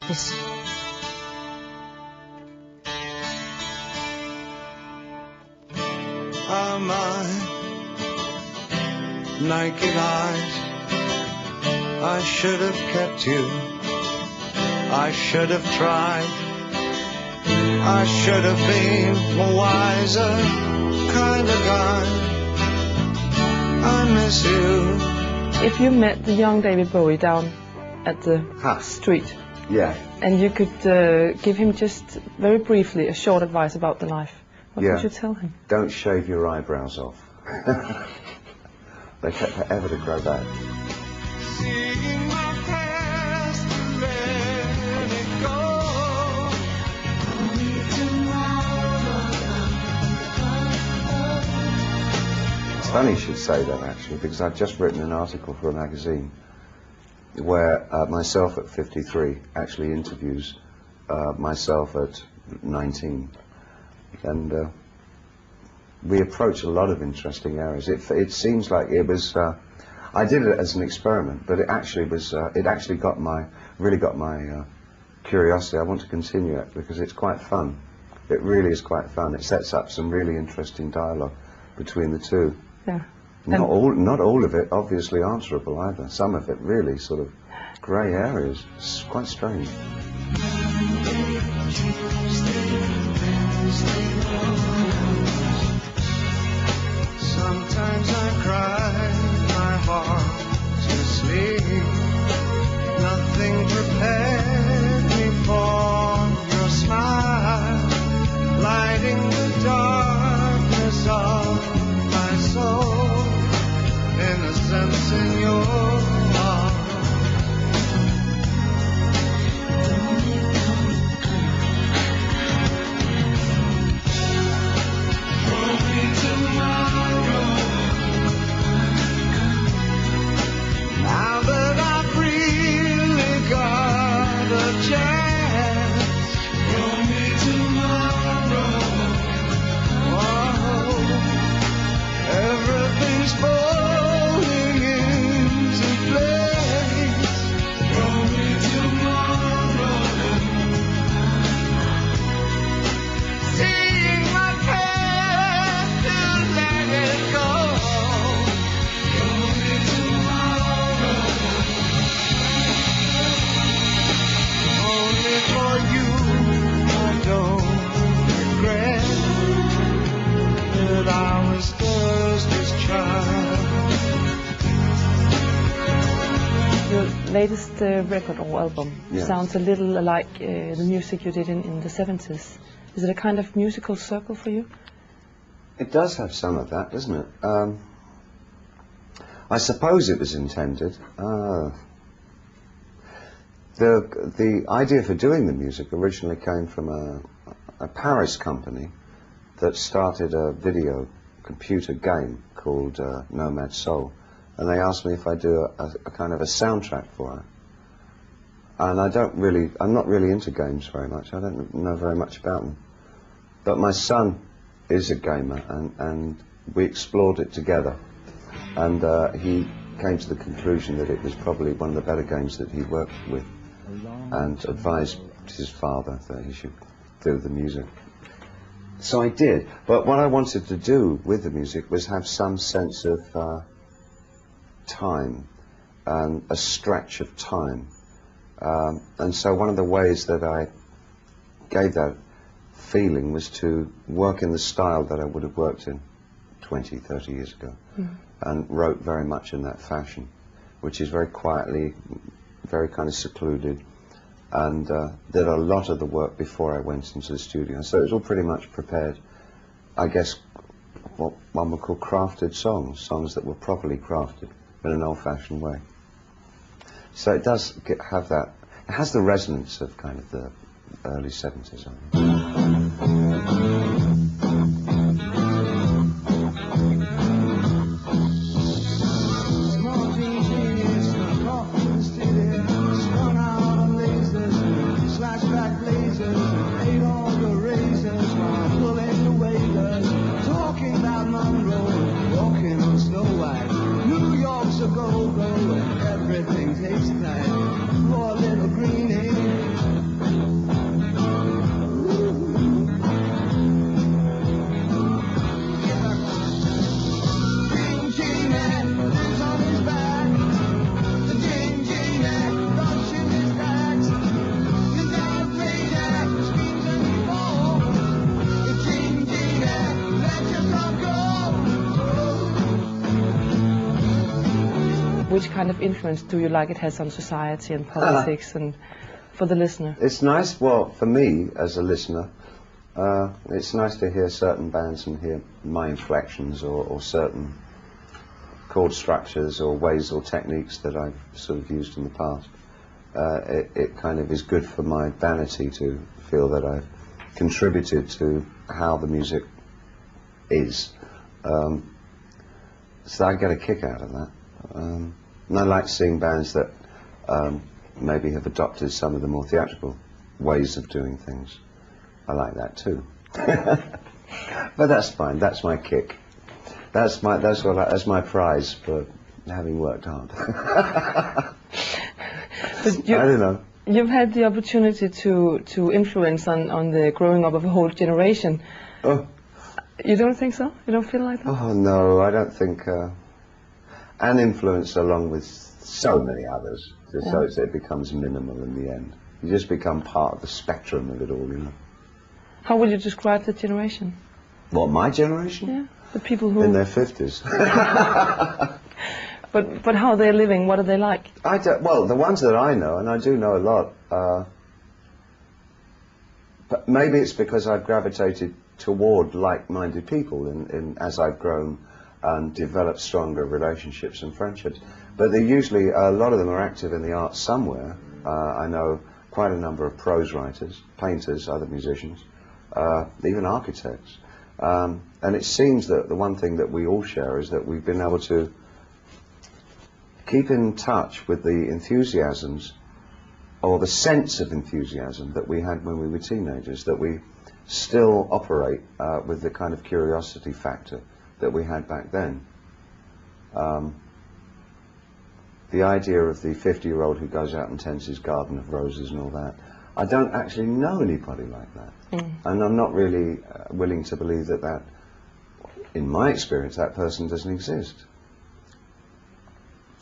Yes. Are my naked eyes, I should have kept you, I should have tried, I should have been a wiser kind of guy. I miss you. If you met the young David Bowie down at the street, yeah, and you could give him just very briefly a short advice about the life, what would you tell him? Don't shave your eyebrows off. They take forever to grow back. Seeing my past and let it go. It's funny you should say that, actually, because I've just written an article for a magazine where myself at 53 actually interviews myself at 19. And we approach a lot of interesting areas. It seems like it was, I did it as an experiment, but it actually was, it actually really got my curiosity. I want to continue it because it's quite fun. It really is quite fun. It sets up some really interesting dialogue between the two. Yeah. Not all of it obviously answerable either. Some of it really sort of grey areas. It's quite strange. Sometimes I cry my heart to sleep. Nothing prepared me for your smile, lighting the darkness of my soul, innocence in your heart. Throw me tomorrow. Now that I've really got a chance, throw me tomorrow. Oh, everything's falling into place. Throw me tomorrow. Seeing my past to let it go. Throw me tomorrow. Only for you, I don't regret that I was Thursday's child. Your latest record or album sounds a little like the music you did in the 70s. Is it a kind of musical circle for you? It does have some of that, doesn't it? I suppose it was intended. The idea for doing the music originally came from a Paris company that started a video computer game called Nomad Soul, and they asked me if I'd do a kind of a soundtrack for it. And I'm not really into games very much. I don't know very much about them. But my son is a gamer, and we explored it together. And he came to the conclusion that it was probably one of the better games that he worked with, and advised his father that he should do the music. So I did, but what I wanted to do with the music was have some sense of time, a stretch of time. And so one of the ways that I gave that feeling was to work in the style that I would have worked in 20, 30 years ago, and wrote very much in that fashion, which is very quietly, very kind of secluded, and did a lot of the work before I went into the studio. So it was all pretty much prepared, I guess, what one would call crafted songs that were properly crafted in an old-fashioned way. So it does have that, it has the resonance of kind of the early 70s, I think. Everything tastes nice. Poor little greenie which kind of influence do you like it has on society and politics and for the listener? It's nice, well, for me as a listener, it's nice to hear certain bands and hear my inflections or certain chord structures or ways or techniques that I've sort of used in the past. It kind of is good for my vanity to feel that I've contributed to how the music is. So I get a kick out of that. And I like seeing bands that maybe have adopted some of the more theatrical ways of doing things. I like that too. But that's fine, that's my kick. That's my prize for having worked hard. But I don't know. You've had the opportunity to influence on the growing up of a whole generation. Oh. You don't think so? You don't feel like that? Oh no, I don't think. An influence along with so many others, so it becomes minimal in the end. You just become part of the spectrum of it all, you know. How would you describe the generation? What, my generation? Yeah, the people who... In their 50s. But how they're living, what are they like? Well, the ones that I know, and I do know a lot, but maybe it's because I've gravitated toward like-minded people as I've grown and developed stronger relationships and friendships. But they're usually, a lot of them are active in the arts somewhere. I know quite a number of prose writers, painters, other musicians, even architects. And it seems that the one thing that we all share is that we've been able to keep in touch with the enthusiasms or the sense of enthusiasm that we had when we were teenagers, that we still operate with the kind of curiosity factor that we had back then. The idea of the 50-year-old who goes out and tends his garden of roses and all that, I don't actually know anybody like that. And I'm not really willing to believe that, in my experience, that person doesn't exist.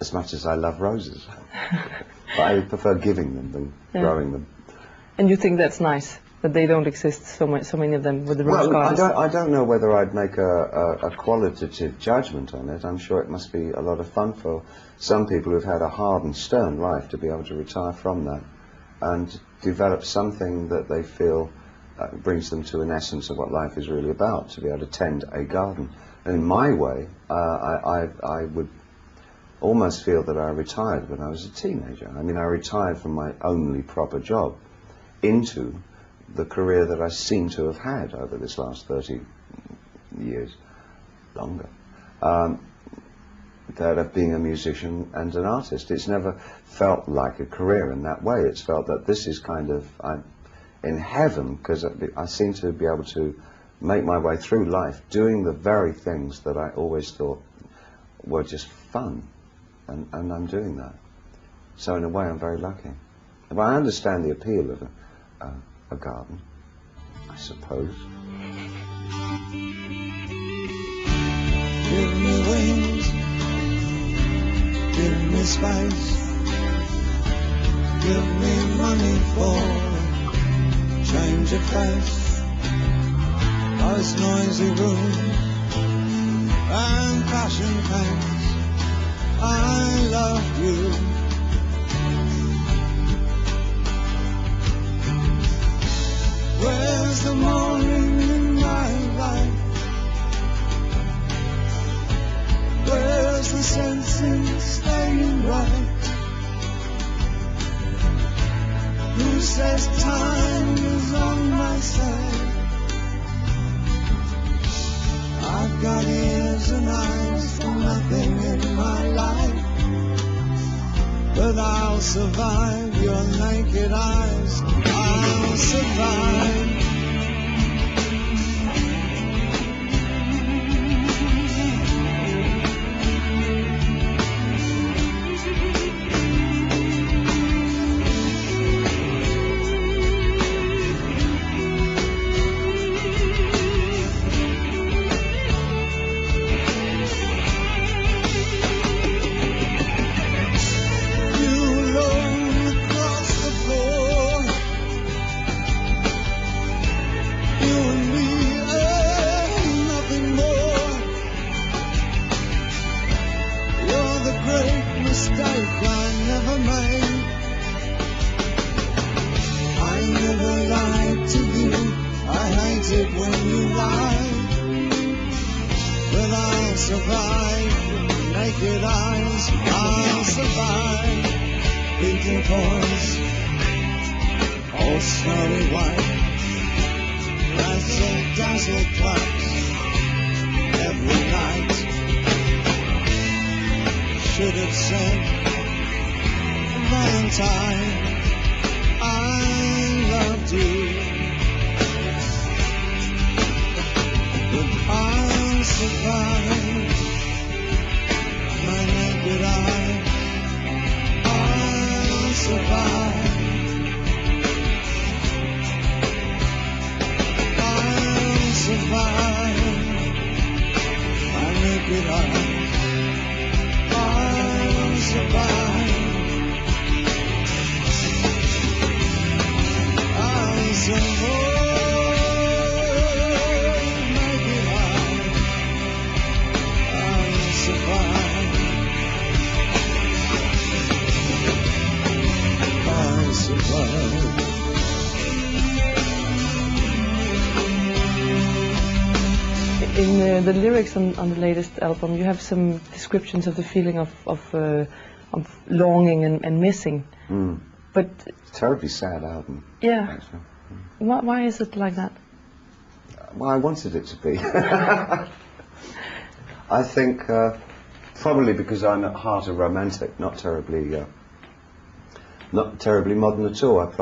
As much as I love roses. But I prefer giving them than growing them. And you think that's nice, that they don't exist, so many of them with the rose gardens? I don't know whether I'd make a qualitative judgment on it. I'm sure it must be a lot of fun for some people who've had a hard and stern life to be able to retire from that and develop something that they feel brings them to an essence of what life is really about, to be able to tend a garden. And in my way, I would almost feel that I retired when I was a teenager. I mean, I retired from my only proper job into the career that I seem to have had over this last 30 years, longer, that of being a musician and an artist. It's never felt like a career in that way. It's felt that this is kind of, I'm in heaven, because I seem to be able to make my way through life doing the very things that I always thought were just fun. And I'm doing that. So in a way I'm very lucky. But I understand the appeal of a garden, I suppose. Give me wings, give me space, give me money for change of face, nice noisy room and passion pains. I love you. Where's the morning in my life? Where's the sense in staying right? Who says time is on my side? I've got ears and eyes for nothing in my life, but I'll survive your naked eyes. I'll survive. survive. Naked eyes, I'll survive. Beating chords, all snowy white. Dazzle, dazzle clubs every night. Should have said, Valentine, I loved you. But I'll survive. My naked eye, I'll survive. I'll survive. My naked eye, I'll survive. I'll survive. Naked eye, I'll survive. I'll survive. In the lyrics on the latest album, you have some descriptions of the feeling of longing and missing. But It's a terribly sad album. yeah, Actually. why is it like that? Well, I wanted it to be. I think probably because I'm at heart a romantic, not terribly modern at all.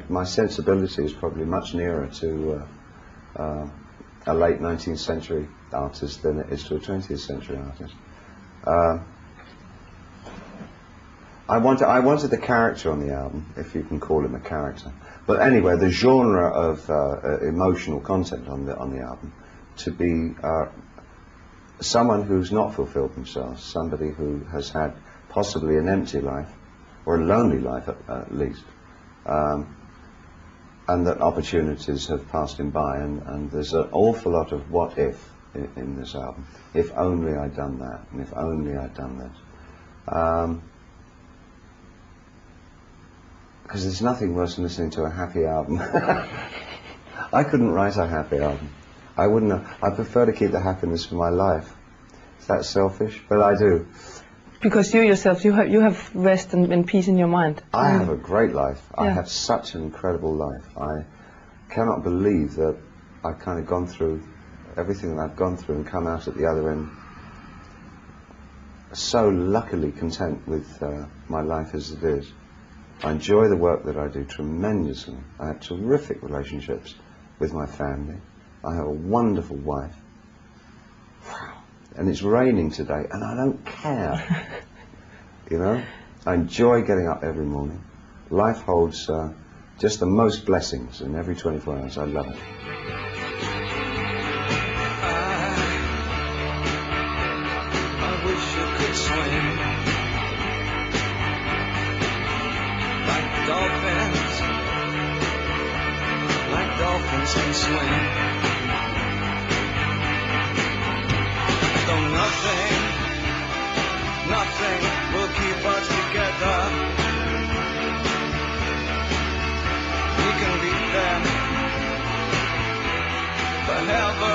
My sensibility is probably much nearer to a late 19th century artist than it is to a 20th century artist. I wanted the character on the album, if you can call him a character. But anyway, the genre of emotional content on the album to be someone who's not fulfilled themselves, somebody who has had possibly an empty life or a lonely life at least, and that opportunities have passed him by, and there's an awful lot of what if in this album. If only I'd done that, and if only I'd done this. Because there's nothing worse than listening to a happy album. I couldn't write a happy album. I wouldn't have. I prefer to keep the happiness for my life. Is that selfish? But I do. Because you yourself, you have rest and peace in your mind. I have a great life. Yeah. I have such an incredible life. I cannot believe that I've kind of gone through everything that I've gone through and come out at the other end so luckily content with my life as it is. I enjoy the work that I do tremendously. I have terrific relationships with my family. I have a wonderful wife. And it's raining today, and I don't care. You know? I enjoy getting up every morning. Life holds just the most blessings, and every 24 hours I love it. I wish you could swim like dolphins can swim. Though nothing will keep us together. We can beat them forever